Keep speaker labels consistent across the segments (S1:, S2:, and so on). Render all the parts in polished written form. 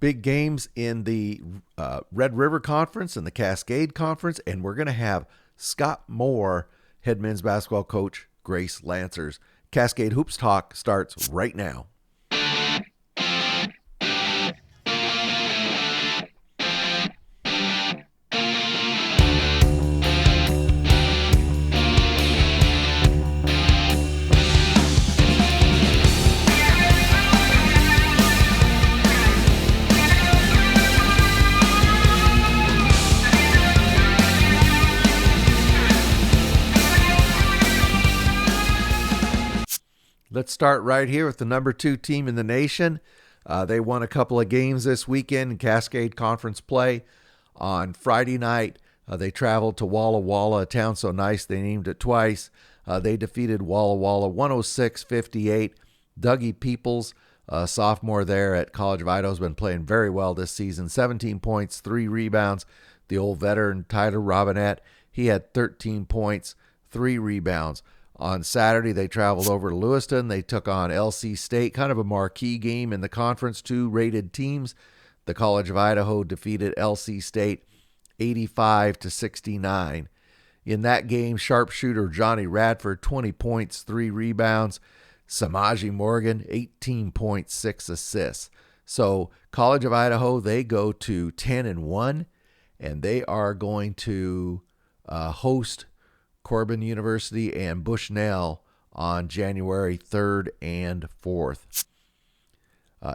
S1: Big games in the Red River Conference and the Cascade Conference, and we're going to have Scott Moore, head men's basketball coach, Grace Lancers. Cascade Hoops Talk starts right now. Let's start right here with the number 2 team in the nation. They won a couple of games this weekend in Cascade Conference play. On Friday night, they traveled to Walla Walla, a town so nice they named it twice. They defeated Walla Walla 106-58. Dougie Peoples, sophomore there at College of Idaho, has been playing very well this season. 17 points, 3 rebounds. The old veteran Tyler Robinette, he had 13 points, 3 rebounds. On Saturday, they traveled over to Lewiston. They took on LC State, kind of a marquee game in the conference, 2 rated teams. The College of Idaho defeated LC State 85-69. In that game, sharpshooter Johnny Radford, 20 points, 3 rebounds. Samaji Morgan, 18 points, 6 assists. So College of Idaho, they go to 10-1, and they are going to host Corbin University and Bushnell on January 3rd and 4th.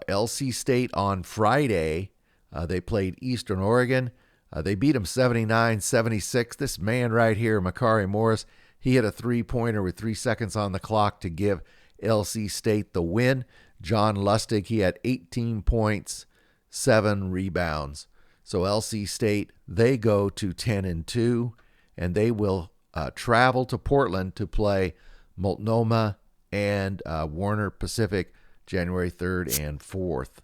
S1: LC State on Friday, they played Eastern Oregon. They beat them 79-76. This man right here, Makari Morris, he hit a 3-pointer with 3 seconds on the clock to give LC State the win. John Lustig, he had 18 points, 7 rebounds. So LC State, they go to 10-2, and they will travel to Portland to play Multnomah and Warner Pacific January 3rd and 4th.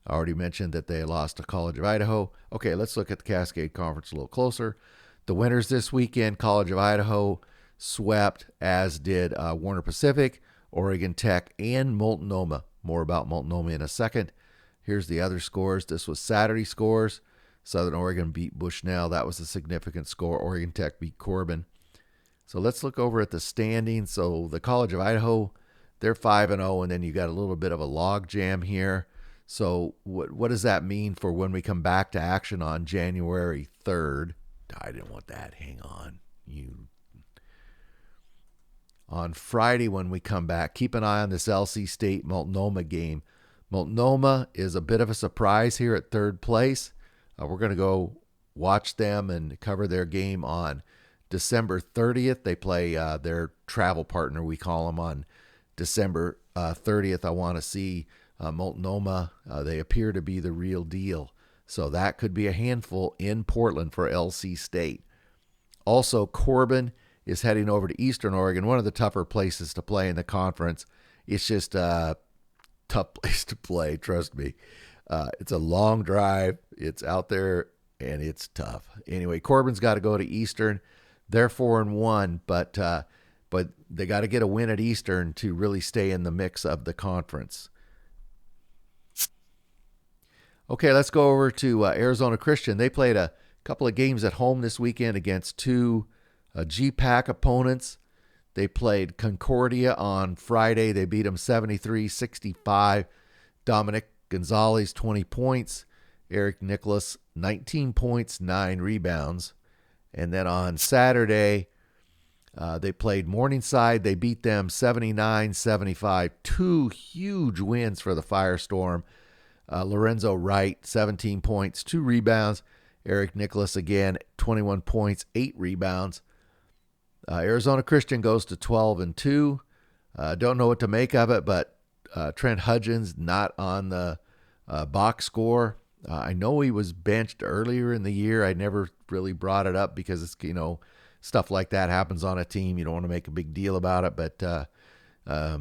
S1: I already mentioned that they lost to College of Idaho. Okay, let's look at the Cascade Conference a little closer. The winners this weekend, College of Idaho swept, as did Warner Pacific, Oregon Tech, and Multnomah. More about Multnomah in a second. Here's the other scores. This was Saturday scores. Southern Oregon beat Bushnell. That was a significant score. Oregon Tech beat Corbin. So let's look over at the standings. So the College of Idaho, they're 5-0, and then you got a little bit of a log jam here. So what does that mean for when we come back to action on January 3rd? I didn't want that. Hang on. On Friday when we come back, keep an eye on this LC State Multnomah game. Multnomah is a bit of a surprise here at 3rd place. We're going to go watch them and cover their game on December 30th. They play their travel partner, we call them, on December 30th. I want to see Multnomah. They appear to be the real deal. So that could be a handful in Portland for LC State. Also, Corbin is heading over to Eastern Oregon, one of the tougher places to play in the conference. It's just a tough place to play, trust me. It's a long drive. It's out there, and it's tough. Anyway, Corbin's got to go to Eastern. They're 4-1, but they got to get a win at Eastern to really stay in the mix of the conference. Okay, let's go over to Arizona Christian. They played a couple of games at home this weekend against 2 GPAC opponents. They played Concordia on Friday. They beat them 73-65. Dominic Gonzalez, 20 points. Eric Nicholas, 19 points, 9 rebounds. And then on Saturday, they played Morningside. They beat them 79-75. 2 huge wins for the Firestorm. Lorenzo Wright, 17 points, 2 rebounds. Eric Nicholas, again, 21 points, 8 rebounds. Arizona Christian goes to 12-2. Don't know what to make of it, but Trent Hudgens not on the box score. I know he was benched earlier in the year. I never really brought it up because it's, stuff like that happens on a team. You don't want to make a big deal about it, but I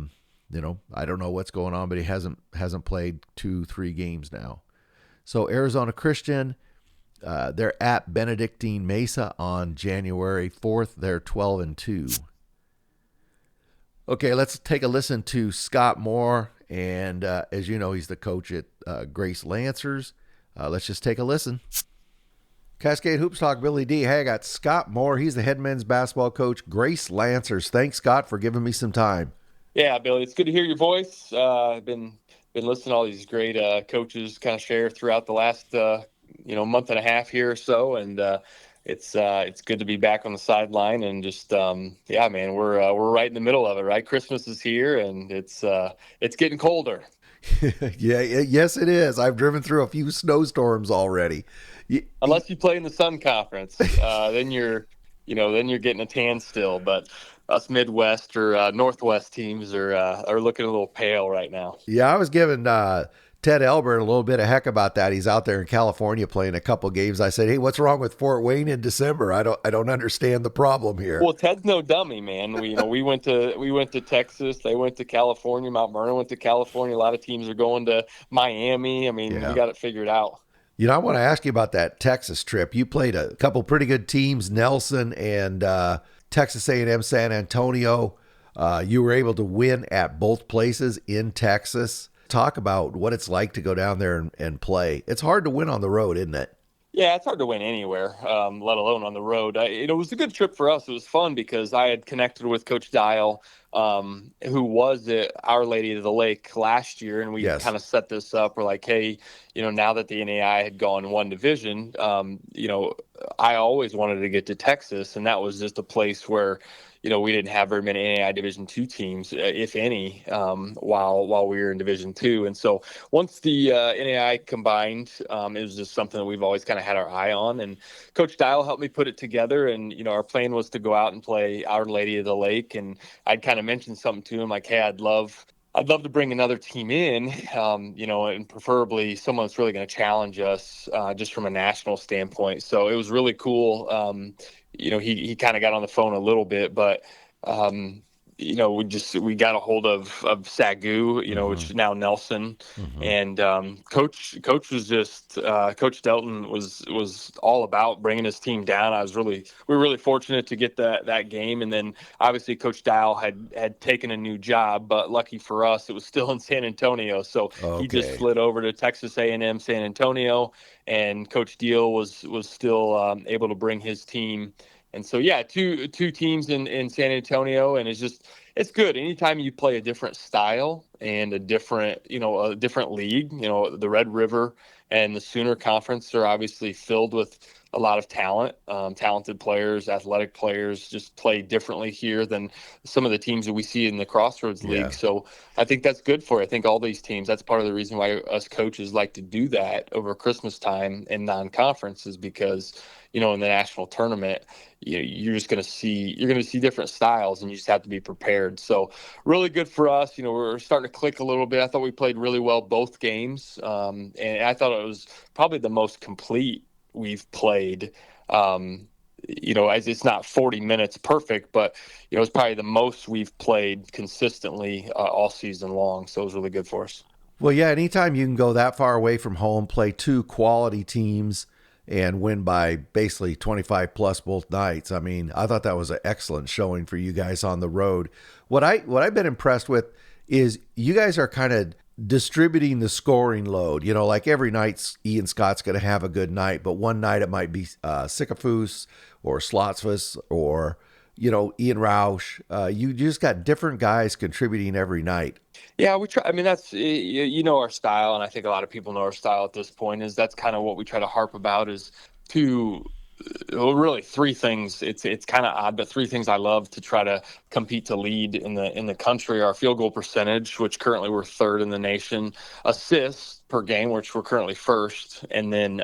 S1: don't know what's going on, but he hasn't played 2-3 games now. So Arizona Christian, they're at Benedictine Mesa on January 4th. They're 12-2. Okay, let's take a listen to Scott Moore And as you know, he's the coach at Grace Lancers. Let's just take a listen. Cascade Hoops Talk, Billy D. Hey, I got Scott Moore. He's the head men's basketball coach, Grace Lancers. Thanks, Scott, for giving me some time.
S2: Yeah, Billy, it's good to hear your voice. I've been listening to all these great coaches kind of share throughout the last month and a half here or so, and it's good to be back on the sideline and just yeah, man, we're right in the middle of it, right? Christmas is here, and it's getting colder.
S1: Yeah, yes, it is. I've driven through a few snowstorms already.
S2: Unless you play in the Sun Conference, then you're getting a tan still. But us Midwest or Northwest teams are looking a little pale right now.
S1: Yeah, I was giving Ted Elbert a little bit of heck about that. He's out there in California playing a couple games. I said, "Hey, what's wrong with Fort Wayne in December? I don't understand the problem here."
S2: Well, Ted's no dummy, man. We went to Texas. They went to California. Mount Vernon went to California. A lot of teams are going to Miami. I mean, we
S1: Yeah.
S2: got it figured out.
S1: I want to ask you about that Texas trip. You played a couple pretty good teams, Nelson and Texas A&M San Antonio. You were able to win at both places in Texas. Talk about what it's like to go down there and play. It's hard to win on the road, isn't it?
S2: Yeah, it's hard to win anywhere, let alone on the road. It was a good trip for us. It was fun because I had connected with Coach Dial, who was at Our Lady of the Lake last year, and we
S1: Yes.
S2: kind of set this up. We're like, hey, now that the NAIA had gone one division, I always wanted to get to Texas, and that was just a place where we didn't have very many NAI Division two teams, if any, while we were in Division two. And so once the NAI combined, it was just something that we've always kind of had our eye on. And Coach Dial helped me put it together. And our plan was to go out and play Our Lady of the Lake. And I'd kind of mentioned something to him like, hey, I'd love to bring another team in, and preferably someone that's really going to challenge us just from a national standpoint. So it was really cool. He kind of got on the phone a little bit, but we got a hold of Sagu, which is now Nelson, and coach was just Coach Delton was all about bringing his team down. We were really fortunate to get that game, and then obviously Coach Dial had taken a new job, but lucky for us, it was still in San Antonio, so he just
S1: Okay.
S2: slid over to Texas A&M San Antonio, and Coach Deal was still able to bring his team. And so, yeah, two teams in San Antonio, and it's good. Anytime you play a different style and a different league, the Red River and the Sooner Conference are obviously filled with a lot of talent, talented players, athletic players, just play differently here than some of the teams that we see in the Crossroads
S1: Yeah.
S2: League. So I think that's good for it. I think all these teams, that's part of the reason why us coaches like to do that over Christmas time in non-conference is because, in the national tournament, you're going to see different styles, and you just have to be prepared. So really good for us. We're starting to click a little bit. I thought we played really well both games, and I thought it was probably the most complete we've played. As it's not 40 minutes perfect, but it's probably the most we've played consistently all season long. So it was really good for us.
S1: Well, yeah, anytime you can go that far away from home, play two quality teams, and win by basically 25 plus both nights. I mean, I thought that was an excellent showing for you guys on the road. What I've been impressed with is you guys are kind of distributing the scoring load. Like every night, Ian Scott's going to have a good night, but one night it might be Sycophus or Slotsfus or Ian Roush. You just got different guys contributing every night.
S2: Yeah, we try. I mean, that's our style, and I think a lot of people know our style at this point. Is that's kind of what we try to harp about is to really three things. It's kind of odd, but three things I love to try to compete to lead in the country are field goal percentage, which currently we're third in the nation, assists per game, which we're currently first, and then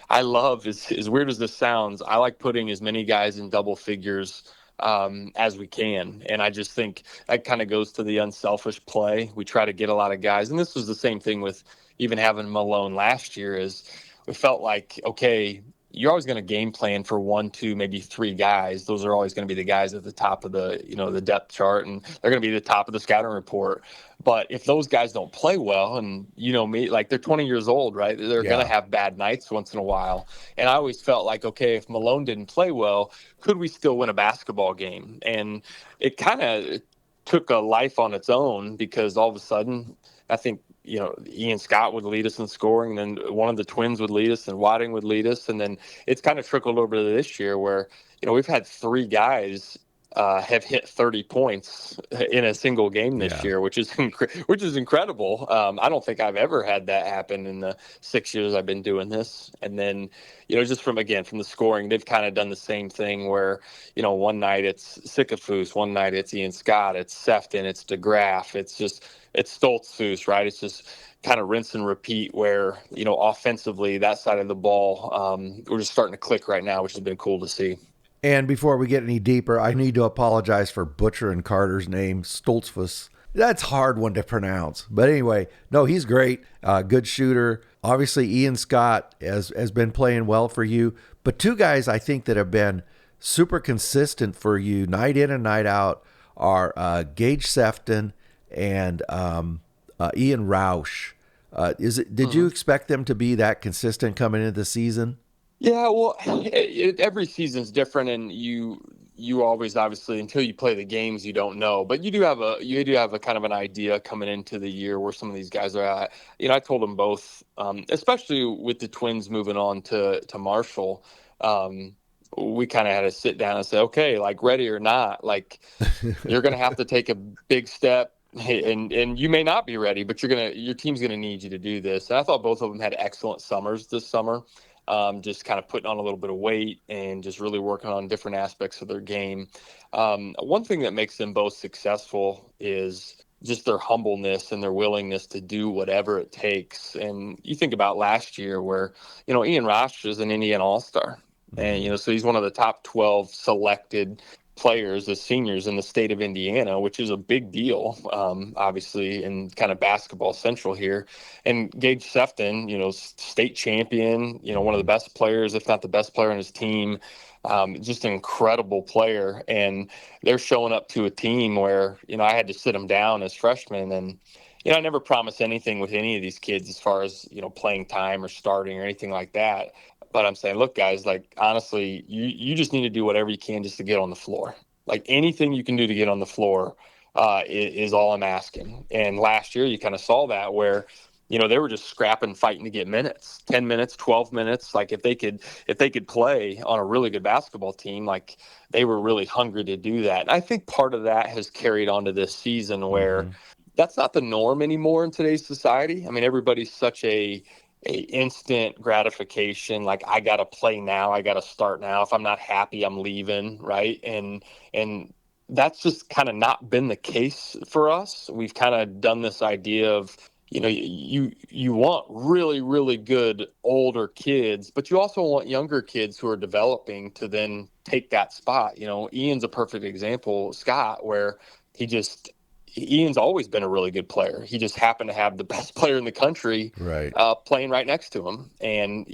S2: I love as weird as this sounds, I like putting as many guys in double figures as we can. And I just think that kind of goes to the unselfish play. We try to get a lot of guys. And this was the same thing with even having Malone last year is we felt like, okay, you're always going to game plan for one, two, maybe three guys. Those are always going to be the guys at the top of the depth chart, and they're going to be the top of the scouting report. But if those guys don't play well, and me, like they're 20 years old, right? They're going to
S1: Yeah.
S2: have bad nights once in a while. And I always felt like, okay, if Malone didn't play well, could we still win a basketball game? And it kind of took a life on its own because all of a sudden, I think, Ian Scott would lead us in scoring, and then one of the twins would lead us, and Wadding would lead us. And then it's kind of trickled over to this year where, we've had three guys have hit 30 points in a single game this
S1: Yeah.
S2: year, which is incredible. I don't think I've ever had that happen in the 6 years I've been doing this. And then, just from the scoring, they've kind of done the same thing where, one night it's Sycophus, one night it's Ian Scott, it's Sefton, it's DeGraff, it's Stoltzfus, right? It's just kind of rinse and repeat where, offensively, that side of the ball, we're just starting to click right now, which has been cool to see.
S1: And before we get any deeper, I need to apologize for butchering Carter's name, Stoltzfus. That's a hard one to pronounce. But anyway, no, he's great. Good shooter. Obviously, Ian Scott has been playing well for you. But two guys I think that have been super consistent for you night in and night out are Gage Sefton and Ian Roush. Did you expect them to be that consistent coming into the season?
S2: Yeah, well, every season's different, and you always obviously until you play the games you don't know, but you do have a kind of an idea coming into the year where some of these guys are at. I told them both, especially with the twins moving on to Marshall. We kind of had to sit down and say, okay, like ready or not, like you're going to have to take a big step. And you may not be ready, but your team's gonna need you to do this. And I thought both of them had excellent summers this summer. Just kind of putting on a little bit of weight and just really working on different aspects of their game. One thing that makes them both successful is just their humbleness and their willingness to do whatever it takes. And you think about last year where, Ian Rosh is an Indiana All-Star. And, so he's one of the top 12 selected players as seniors in the state of Indiana, which is a big deal, obviously, in kind of basketball central here. And Gage Sefton, state champion, one of the best players, if not the best player on his team, just an incredible player. And they're showing up to a team where, I had to sit them down as freshmen. And, I never promised anything with any of these kids as far as, playing time or starting or anything like that. But I'm saying, look, guys, like, honestly, you just need to do whatever you can just to get on the floor. Like, anything you can do to get on the floor is all I'm asking. And last year, you kind of saw that where, they were just scrapping, fighting to get minutes, 10 minutes, 12 minutes. Like, if they could play on a really good basketball team, like, they were really hungry to do that. And I think part of that has carried on to this season where that's not the norm anymore in today's society. I mean, everybody's such a instant gratification, like I gotta play now, I gotta start now. If I'm not happy, I'm leaving, right? And that's just kind of not been the case for us. We've kind of done this idea of, you want really, really good older kids, but you also want younger kids who are developing to then take that spot. Ian's a perfect example, Scott, where Ian's always been a really good player. He just happened to have the best player in the country
S1: Right.
S2: playing right next to him. And,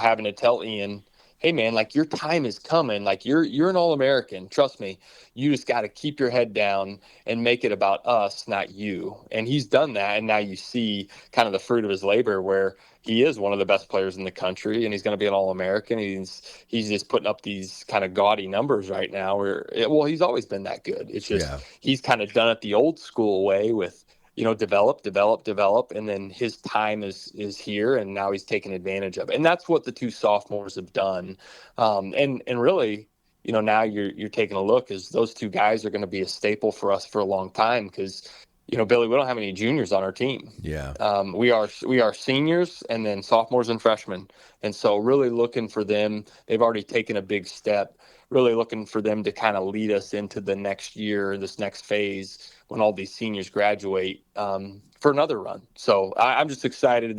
S2: having to tell Ian, hey, man, like your time is coming. Like you're an All-American. Trust me. You just got to keep your head down and make it about us, not you. And he's done that. And now you see kind of the fruit of his labor where he is one of the best players in the country and he's going to be an All-American. He's just putting up these kind of gaudy numbers right now he's always been that good. It's just, He's kind of done it the old school way with, develop. And then his time is here and now he's taking advantage of it. And that's what the two sophomores have done. And really, now you're taking a look as those two guys are going to be a staple for us for a long time because, Billy, we don't have any juniors on our team.
S1: Yeah.
S2: We are seniors and then sophomores and freshmen. And so really looking for them, they've already taken a big step, really looking for them to kind of lead us into the next year, this next phase when all these seniors graduate for another run. So I'm just excited.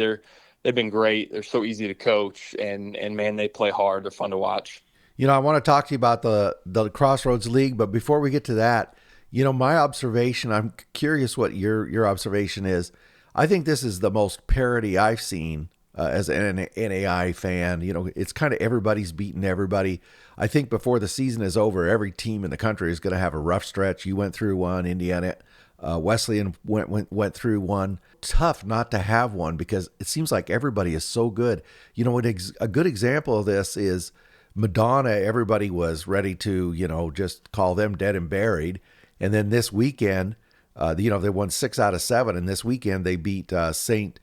S2: They've been great. They're so easy to coach and man, they play hard. They're fun to watch.
S1: I want to talk to you about the Crossroads League, but before we get to that, my observation, I'm curious what your observation is. I think this is the most parity I've seen as an NAI fan. It's kind of everybody's beating everybody. I think before the season is over, every team in the country is going to have a rough stretch. You went through one, Indiana, Wesleyan went through one. Tough not to have one because it seems like everybody is so good. A good example of this is Madonna. Everybody was ready to, just call them dead and buried. And then this weekend, they won 6 out of 7, and this weekend they beat Spring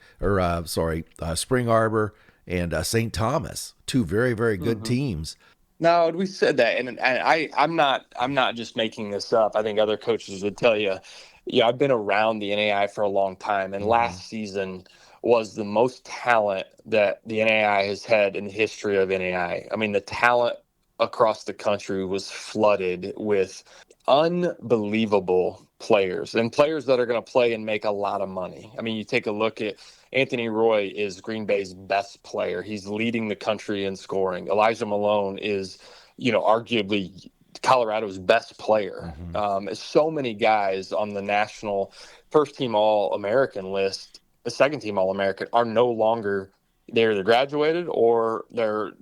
S1: Arbor and St. Thomas, two very, very good
S2: Mm-hmm.
S1: teams.
S2: No, we said that, and I'm not just making this up. I think other coaches would tell you. Yeah, I've been around the NAI for a long time, and
S1: Mm-hmm.
S2: last season was the most talent that the NAI has had in the history of NAI. I mean, the talent across the country was flooded with unbelievable players and players that are going to play and make a lot of money. I mean, you take a look at Anthony Roy is Green Bay's best player. He's leading the country in scoring. Elijah Malone is, arguably Colorado's best player.
S1: Mm-hmm.
S2: So many guys on the national first team All American list, the second team All American, are no longer they're either graduated or they're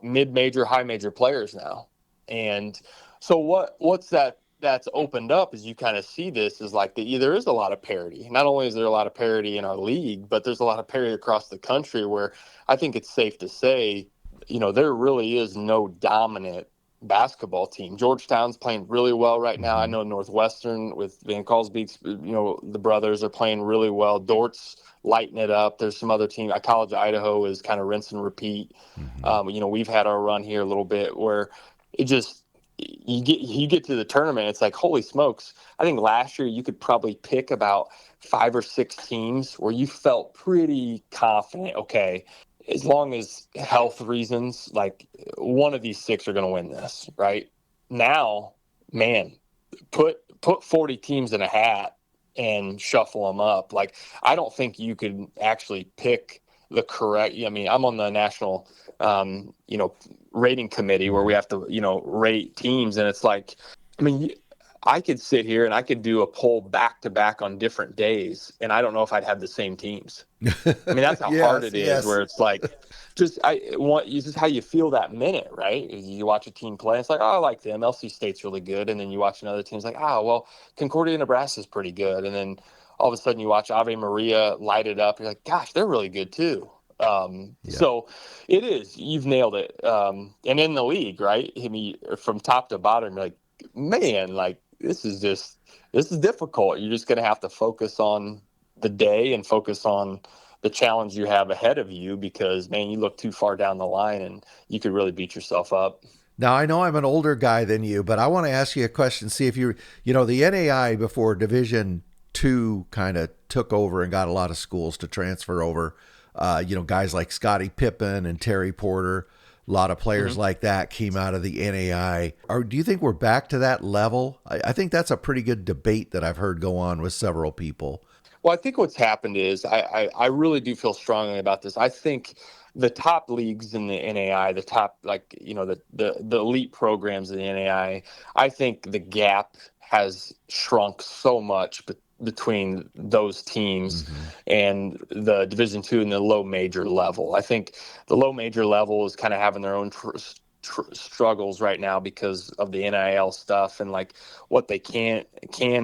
S2: mid major, high major players now. And so what's that's opened up as you kind of see this is like there is a lot of parity. Not only is there a lot of parity in our league, but there's a lot of parity across the country where I think it's safe to say, there really is no dominant basketball team. Georgetown's playing really well right now. I
S1: Mm-hmm.
S2: know Northwestern with Van Kalsbeek's, the brothers are playing really well. Dort's lighting it up. There's some other team. College of Idaho is kind of rinse and repeat.
S1: Mm-hmm.
S2: We've had our run here a little bit where it just you get to the tournament, it's like, holy smokes. I think last year you could probably pick about 5 or 6 teams where you felt pretty confident, okay, as long as health reasons, like one of these 6 are going to win this, right? Now, man, put 40 teams in a hat and shuffle them up. Like, I don't think you could actually pick the correct. I mean, I'm on the national, rating committee where we have to, rate teams, and it's like, I mean, I could sit here and I could do a poll back to back on different days, and I don't know if I'd have the same teams. I mean, that's how hard
S1: Yes,
S2: it is.
S1: yes.
S2: Where it's like, just how you feel that minute, right? You watch a team play, it's like, oh, I like them. LC State's really good, and then you watch another team, it's like, oh, well, Concordia, Nebraska's pretty good, and then all of a sudden you watch Ave Maria light it up. You're like, gosh, they're really good too.
S1: Yeah.
S2: So it is. You've nailed it. And in the league, right? I mean, from top to bottom, you're like, man, like this is difficult. You're just going to have to focus on the day and focus on the challenge you have ahead of you because, man, you look too far down the line and you could really beat yourself up.
S1: Now, I know I'm an older guy than you, but I want to ask you a question. See if the NAI before Division Two kind of took over and got a lot of schools to transfer over. Guys like Scottie Pippen and Terry Porter, a lot of players
S2: Mm-hmm.
S1: like that came out of the NAI. Or do you think we're back to that level? I think that's a pretty good debate that I've heard go on with several people.
S2: Well, I think what's happened is I really do feel strongly about this. I think the top leagues in the NAI, the top the elite programs in the NAI, I think the gap has shrunk so much between those teams
S1: Mm-hmm.
S2: and the Division two and the low major level. I think the low major level is kind of having their own struggles right now because of the NIL stuff and like what they can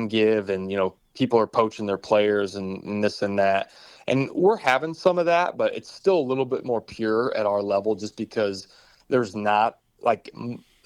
S2: give, and people are poaching their players and this and that, and we're having some of that, but it's still a little bit more pure at our level just because there's not like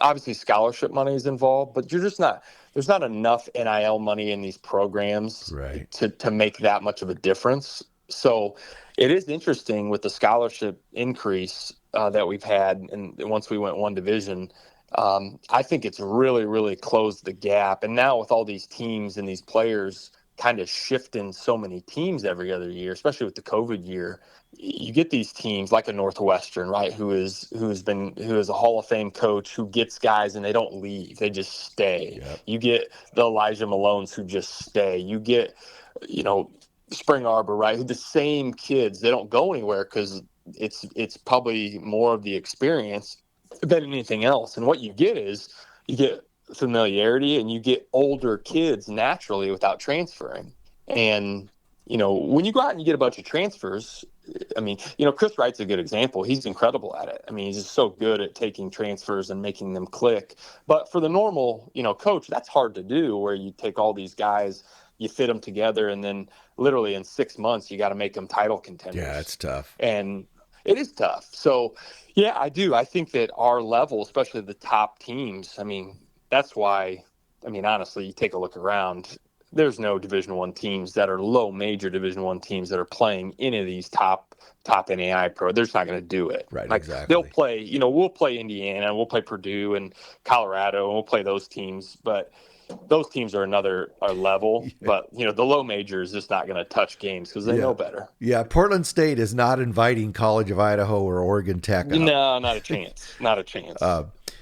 S2: obviously scholarship money is involved, but you're just not there's not enough NIL money in these programs
S1: Right.
S2: to make that much of a difference. So it is interesting with the scholarship increase that we've had, and once we went one division, I think it's really, really closed the gap. And now with all these teams and these players kind of shifting so many teams every other year, especially with the COVID year, you get these teams like a Northwestern, right? Who is a Hall of Fame coach who gets guys and they don't leave, they just stay.
S1: Yep.
S2: You get the Elijah Malones who just stay. You get, you know, Spring Arbor, right? The same kids, they don't go anywhere because it's probably more of the experience than anything else. And what you get is you get familiarity and you get older kids naturally without transferring. And when you go out and you get a bunch of transfers, I mean, Chris Wright's a good example. He's incredible at it. I mean, he's just so good at taking transfers and making them click. But for the normal, coach, that's hard to do, where you take all these guys, you fit them together, and then literally in 6 months, you got to make them title contenders.
S1: Yeah, it's tough.
S2: And it is tough. So, yeah, I do. I think that our level, especially the top teams, I mean, that's why I mean, honestly, you take a look around. There's no Division One teams that are low major Division One teams that are playing any of these top NAI pro. They're just not going to do it.
S1: Right,
S2: Like they'll
S1: exactly.
S2: play, we'll play Indiana, we'll play Purdue and Colorado, and we'll play those teams, but those teams are another level. But the low major is just not going to touch games because they
S1: Yeah.
S2: know better.
S1: Yeah. Portland State is not inviting College of Idaho or Oregon Tech up.
S2: No, not a chance. Not a chance.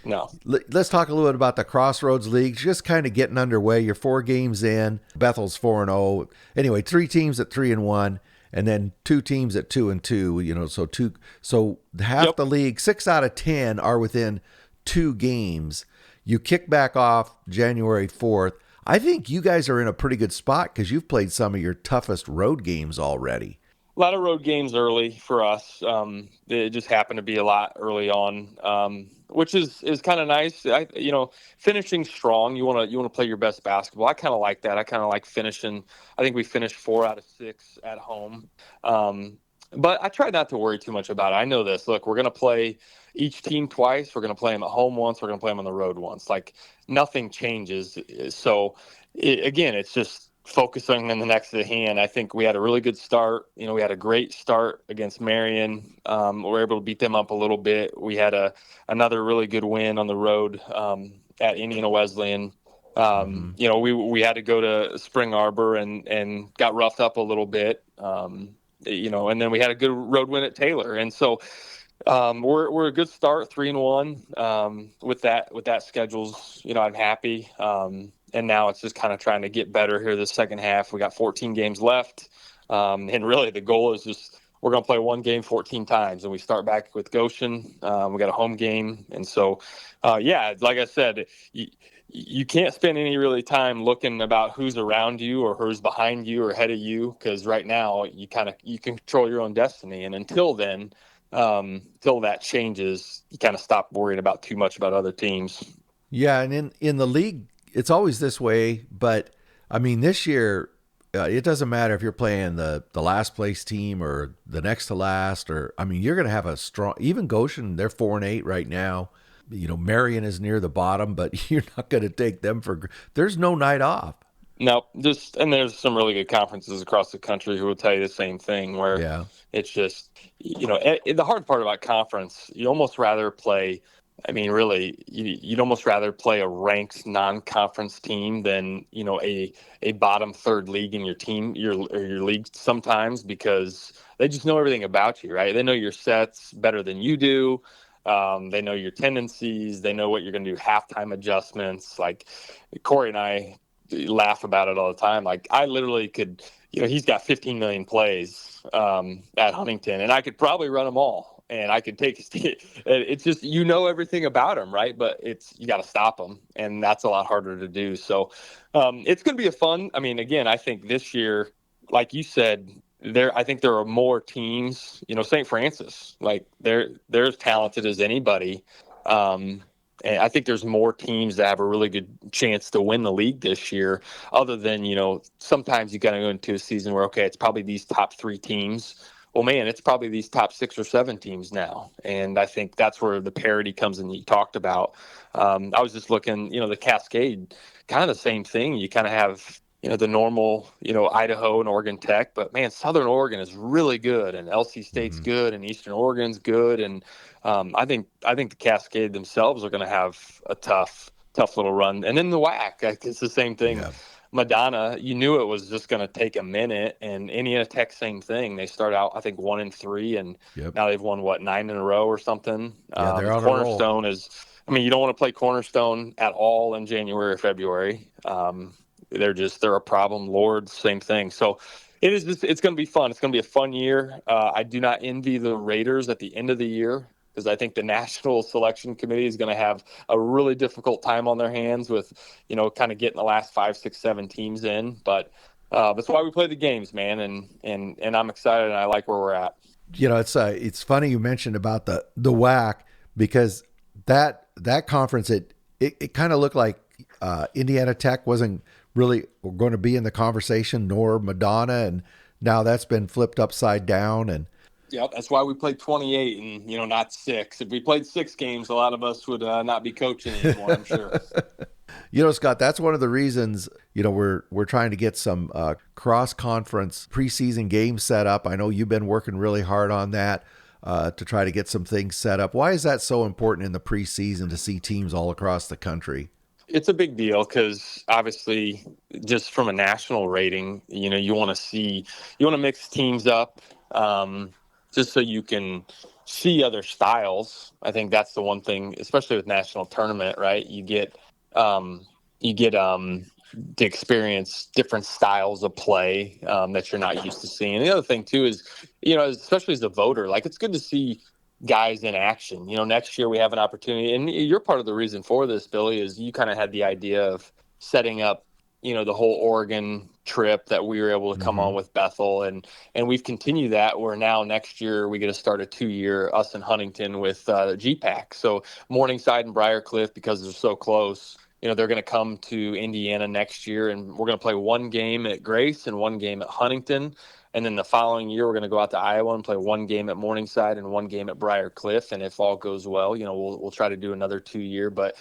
S2: No.
S1: Let's talk a little bit about the Crossroads League. Just kind of getting underway. You're 4 games in. Bethel's 4-0. Anyway, 3 teams at 3-1, and then 2 teams at 2-2. So two. So half the league, 6 out of 10 are within 2 games. You kick back off January 4th. I think you guys are in a pretty good spot because you've played some of your toughest road games already.
S2: A lot of road games early for us. It just happened to be a lot early on, which is kind of nice. Finishing strong. You want to play your best basketball. I kind of like that. I kind of like finishing. I think we finished 4 out of 6 at home. But I try not to worry too much about it. I know this. Look, we're going to play each team twice. We're going to play them at home once. We're going to play them on the road once. Like nothing changes. So again, it's just focusing on the next at hand. I think we had a really good start. We had a great start against Marion. We were able to beat them up a little bit. We had another really good win on the road at Indiana Wesleyan. We had to go to Spring Arbor and got roughed up a little bit. And then we had a good road win at Taylor. And so we're a good start, 3-1 with that schedules. I'm happy. And now it's just kind of trying to get better here the second half. We got 14 games left. And really the goal is just we're going to play one game 14 times. And we start back with Goshen. We got a home game. And so, like I said, you can't spend any really time looking about who's around you or who's behind you or ahead of you. Because right now you can control your own destiny. And until then, till that changes, you kind of stop worrying about too much about other teams.
S1: Yeah, and in the league, it's always this way. But I mean, this year, it doesn't matter if you're playing the last place team or the next to last, or I mean, you're going to have a strong. Even Goshen, they're 4-8 right now. Marion is near the bottom, but you're not going to take them for. There's no night off.
S2: No, and there's some really good conferences across the country who will tell you the same thing. Where it's just the hard part about conference, you almost rather play. I mean, really, you'd almost rather play a ranked non-conference team than a bottom third league in your team, your league sometimes, because they just know everything about you, right? They know your sets better than you do. They know your tendencies. They know what you're going to do. Halftime adjustments. Like Corey and I laugh about it all the time. Like I literally could, he's got 15 million plays at Huntington, and I could probably run them all. And I could take his team. It's just everything about him, right? But you got to stop him, and that's a lot harder to do. So it's going to be a fun. I mean, again, I think this year, like you said, I think there are more teams. St. Francis, like they're as talented as anybody. And I think there's more teams that have a really good chance to win the league this year. Other than sometimes you got to go into a season where it's probably these top 3 teams. Well, man, it's probably these top 6 or 7 teams now. And I think that's where the parity comes in that you talked about. I was just looking, the Cascade, kind of the same thing. You kind of have, the normal, Idaho and Oregon Tech. But, man, Southern Oregon is really good. And LC State's good. And Eastern Oregon's good. And I think the Cascade themselves are going to have a tough little run. And then the WAC, it's the same thing. Yeah. Madonna, you knew it was just going to take a minute, and Indiana Tech, same thing. They start out, I think, 1-3, and now they've won 9 in a row or something.
S1: Yeah, they're on
S2: Cornerstone a roll. You don't want to play Cornerstone at all in January or February. They're a problem. Lord, same thing. So it's going to be fun. It's going to be a fun year. I do not envy the Raiders at the end of the year, because I think the National Selection Committee is going to have a really difficult time on their hands with, kind of getting the last 5, 6, 7 teams in. But that's why we play the games, man. And I'm excited, and I like where we're at.
S1: It's funny you mentioned about the WAC, because that conference, it kind of looked like Indiana Tech wasn't really going to be in the conversation, nor Madonna, and now that's been flipped upside down. And
S2: yep, that's why we played 28 and not 6. If we played 6 games, a lot of us would not be coaching anymore, I'm sure.
S1: Scott, that's one of the reasons, we're trying to get some cross-conference preseason games set up. I know you've been working really hard on that to try to get some things set up. Why is that so important in the preseason to see teams all across the country?
S2: It's a big deal because obviously, just from a national rating, you want to mix teams up, just so you can see other styles. I think that's the one thing, especially with national tournament, right? Um, you get to experience different styles of play that you're not used to seeing. The other thing too is, especially as a voter, like it's good to see guys in action. Next year we have an opportunity, and you're part of the reason for this, Billy, is you kind of had the idea of setting up, the whole Oregon trip that we were able to come
S1: Mm-hmm.
S2: on with Bethel, and we've continued that. Where now next year we get to start a 2-year us in Huntington with GPAC. So Morningside and Briarcliff, because they're so close. They're going to come to Indiana next year, and we're going to play one game at Grace and one game at Huntington. And then the following year, we're going to go out to Iowa and play one game at Morningside and one game at Briarcliff. And if all goes well, we'll try to do another 2-year. But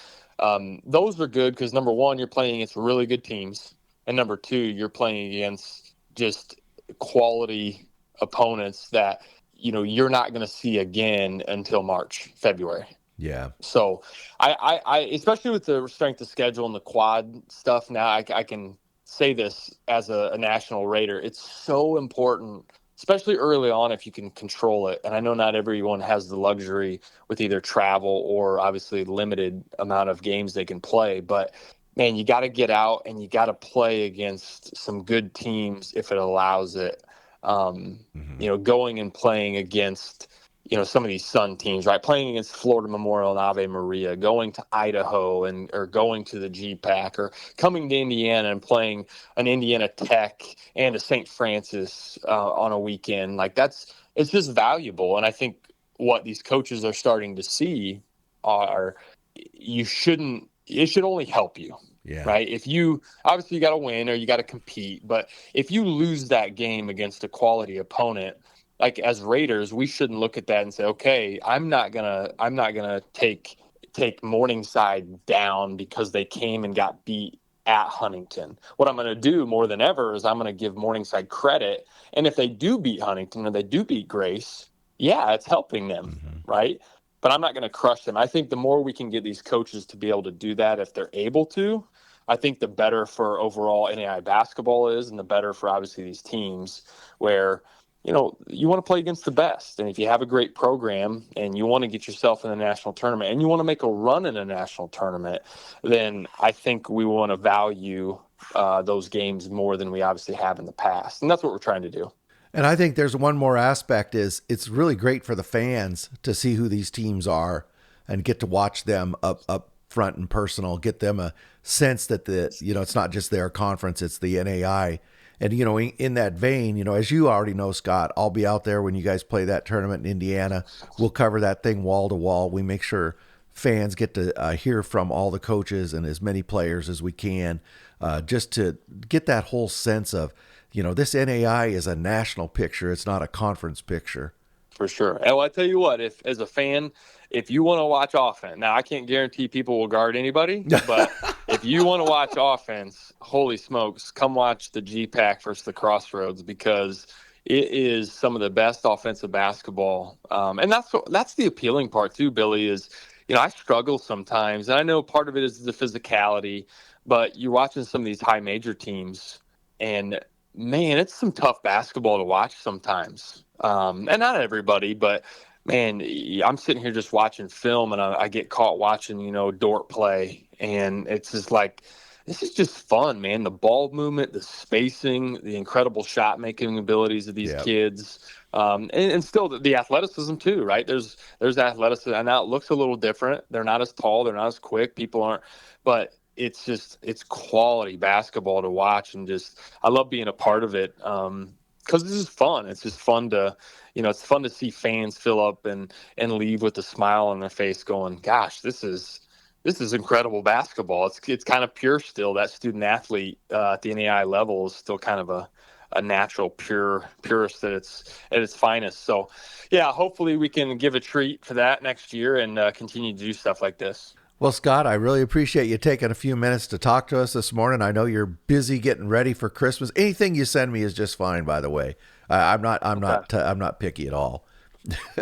S2: those are good because, number one, you're playing against really good teams. And number two, you're playing against just quality opponents that, you're not going to see again until March, February.
S1: Yeah.
S2: So I especially with the strength of schedule and the quad stuff now, I can say this as a national rater. It's so important, especially early on, if you can control it. And I know not everyone has the luxury with either travel or obviously limited amount of games they can play. But man, you got to get out and you got to play against some good teams if it allows it.
S1: Mm-hmm.
S2: Going and playing against some of these Sun teams, right? Playing against Florida Memorial and Ave Maria, going to Idaho or going to the GPAC, or coming to Indiana and playing an Indiana Tech and a St. Francis on a weekend. Like it's just valuable. And I think what these coaches are starting to see are it should only help you.
S1: Yeah.
S2: Right. If you obviously you got to win or you got to compete, but if you lose that game against a quality opponent, like as Raiders, we shouldn't look at that and say, okay, I'm not gonna take Morningside down because they came and got beat at Huntington. What I'm gonna do more than ever is I'm gonna give Morningside credit. And if they do beat Huntington or they do beat Grace, yeah, it's helping them,
S1: Mm-hmm.
S2: right? But I'm not gonna crush them. I think the more we can get these coaches to be able to do that, if they're able to, I think the better for overall NAI basketball is, and the better for obviously these teams where you want to play against the best. And if you have a great program and you want to get yourself in the national tournament and you want to make a run in a national tournament, then I think we want to value those games more than we obviously have in the past. And that's what we're trying to do.
S1: And I think there's one more aspect is it's really great for the fans to see who these teams are and get to watch them up front and personal, get them a sense that it's not just their conference, it's the NAI. And, in that vein, as you already know, Scott, I'll be out there when you guys play that tournament in Indiana. We'll cover that thing wall to wall. We make sure fans get to hear from all the coaches and as many players as we can, just to get that whole sense of, this NAI is a national picture. It's not a conference picture.
S2: For sure. And I tell you what, if as a fan, if you want to watch offense, now I can't guarantee people will guard anybody, but if you want to watch offense, holy smokes, come watch the GPAC versus the Crossroads, because it is some of the best offensive basketball. And that's the appealing part too, Billy, is, I struggle sometimes, and I know part of it is the physicality, but you're watching some of these high major teams, and man, it's some tough basketball to watch sometimes. And not everybody, but man, I'm sitting here just watching film and I get caught watching, Dort play. And it's just like, this is just fun, man. The ball movement, the spacing, the incredible shot making abilities of these
S1: Yeah.
S2: kids. And still the athleticism too, right? There's athleticism, and now it looks a little different. They're not as tall, they're not as quick. People aren't, but it's quality basketball to watch, and just I love being a part of it. Because this is fun. It's just fun to, it's fun to see fans fill up and leave with a smile on their face, going, "Gosh, this is incredible basketball." It's kind of pure still. That student athlete at the NAI level is still kind of a natural, purist at its finest. So, yeah, hopefully we can give a treat for that next year and continue to do stuff like this.
S1: Well, Scott, I really appreciate you taking a few minutes to talk to us this morning. I know you're busy getting ready for Christmas. Anything you send me is just fine, by the way.
S2: Okay.
S1: I'm not picky at all.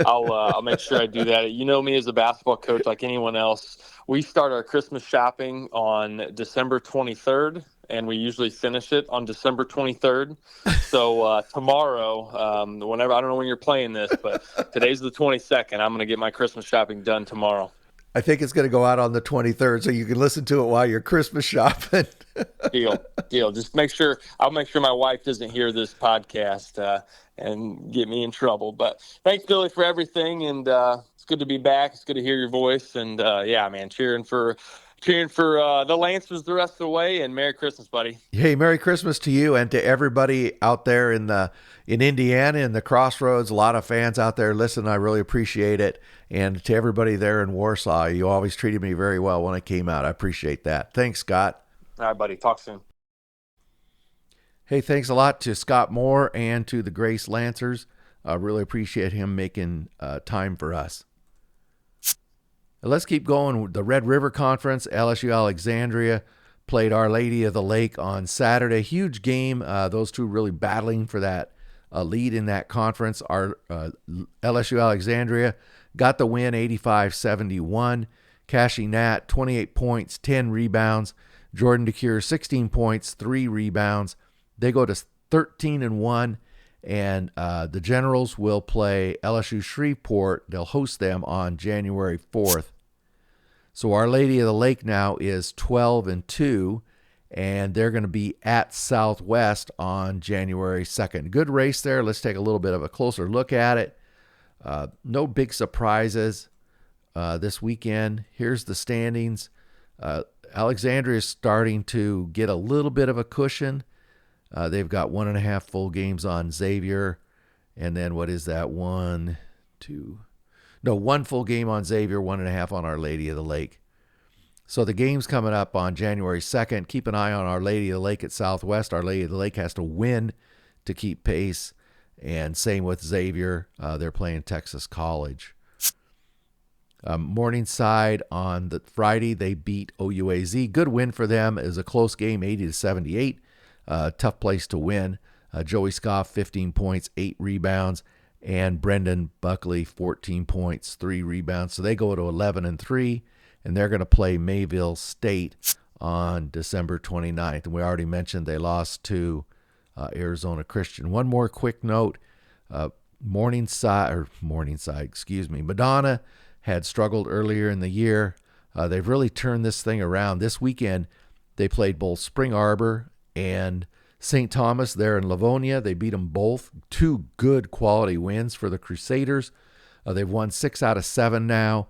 S2: I'll make sure I do that. You know me as a basketball coach, like anyone else. We start our Christmas shopping on December 23rd, and we usually finish it on December 23rd. So tomorrow, whenever, I don't know when you're playing this, but today's the 22nd. I'm going to get my Christmas shopping done tomorrow.
S1: I think it's going to go out on the 23rd, so you can listen to it while you're Christmas shopping.
S2: Deal. Just I'll make sure my wife doesn't hear this podcast and get me in trouble. But thanks, Billy, for everything, and it's good to be back. It's good to hear your voice, and yeah, man, cheering for the Lancers the rest of the way, and Merry Christmas, buddy.
S1: Hey, Merry Christmas to you and to everybody out there in Indiana, in the Crossroads. A lot of fans out there. Listen, I really appreciate it. And to everybody there in Warsaw, you always treated me very well when I came out. I appreciate that. Thanks, Scott.
S2: All right, buddy. Talk soon.
S1: Hey, thanks a lot to Scott Moore and to the Grace Lancers. I really appreciate him making time for us. Let's keep going. The Red River Conference, LSU Alexandria played Our Lady of the Lake on Saturday. Huge game. Those two really battling for that lead in that conference. Our LSU Alexandria got the win 85-71. Cashy Nat, 28 points, 10 rebounds. Jordan DeCure, 16 points, 3 rebounds. They go to 13-1, and the Generals will play LSU Shreveport. They'll host them on January 4th. So Our Lady of the Lake now is 12-2, and they're going to be at Southwest on January 2nd. Good race there. Let's take a little bit of a closer look at it. No big surprises this weekend. Here's the standings. Alexandria is starting to get a little bit of a cushion. They've got 1.5 full games on Xavier. And then what is that? 1 full game on Xavier, 1.5 on Our Lady of the Lake. So the game's coming up on January 2nd. Keep an eye on Our Lady of the Lake at Southwest. Our Lady of the Lake has to win to keep pace. And same with Xavier. They're playing Texas College. Morningside on the Friday, they beat OUAZ. Good win for them. It was a close game, 80-78. Tough place to win. Joey Scoff, 15 points, 8 rebounds. And Brendan Buckley, 14 points, 3 rebounds. So they go to 11-3, and they're going to play Mayville State on December 29th. And we already mentioned they lost to Arizona Christian. One more quick note. Morningside, Madonna had struggled earlier in the year. They've really turned this thing around. This weekend, they played both Spring Arbor and St. Thomas there in Livonia. They beat them both. 2 good quality wins for the Crusaders. They've won 6 out of 7 now.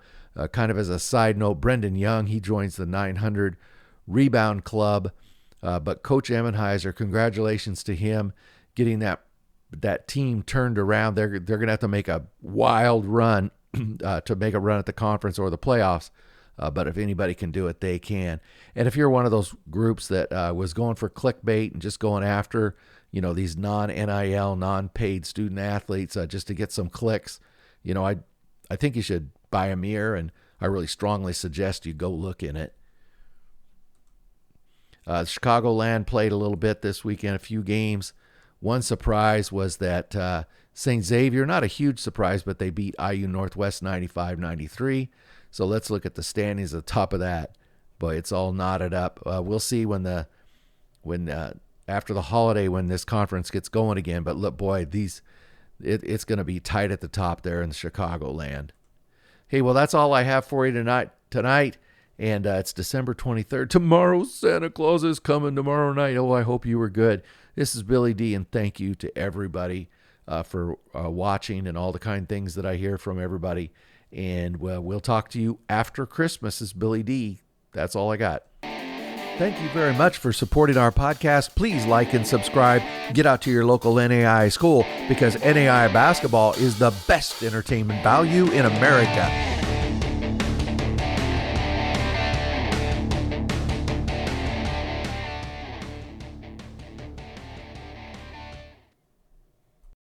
S1: Kind of as a side note, Brendan Young, he joins the 900 rebound club. But Coach Emmenheiser, congratulations to him getting that team turned around. They're going to have to make a wild run to make a run at the conference or the playoffs. But if anybody can do it, they can. And if you're one of those groups that was going for clickbait and just going after, these non-NIL, non-paid student athletes just to get some clicks, I think you should buy a mirror, and I really strongly suggest you go look in it. Chicagoland played a little bit this weekend, a few games. One surprise was that St. Xavier, not a huge surprise, but they beat IU Northwest 95-93. So let's look at the standings at the top of that. Boy, it's all knotted up. We'll see when after the holiday when this conference gets going again. But look, boy, it's going to be tight at the top there in the Chicagoland. Hey, well, that's all I have for you tonight. And it's December 23rd. Tomorrow, Santa Claus is coming tomorrow night. Oh, I hope you were good. This is Billy D, and thank you to everybody for watching and all the kind things that I hear from everybody. And we'll talk to you after Christmas. This is Billy D. That's all I got. Thank you very much for supporting our podcast. Please like and subscribe. Get out to your local NAIA school because NAIA basketball is the best entertainment value in America.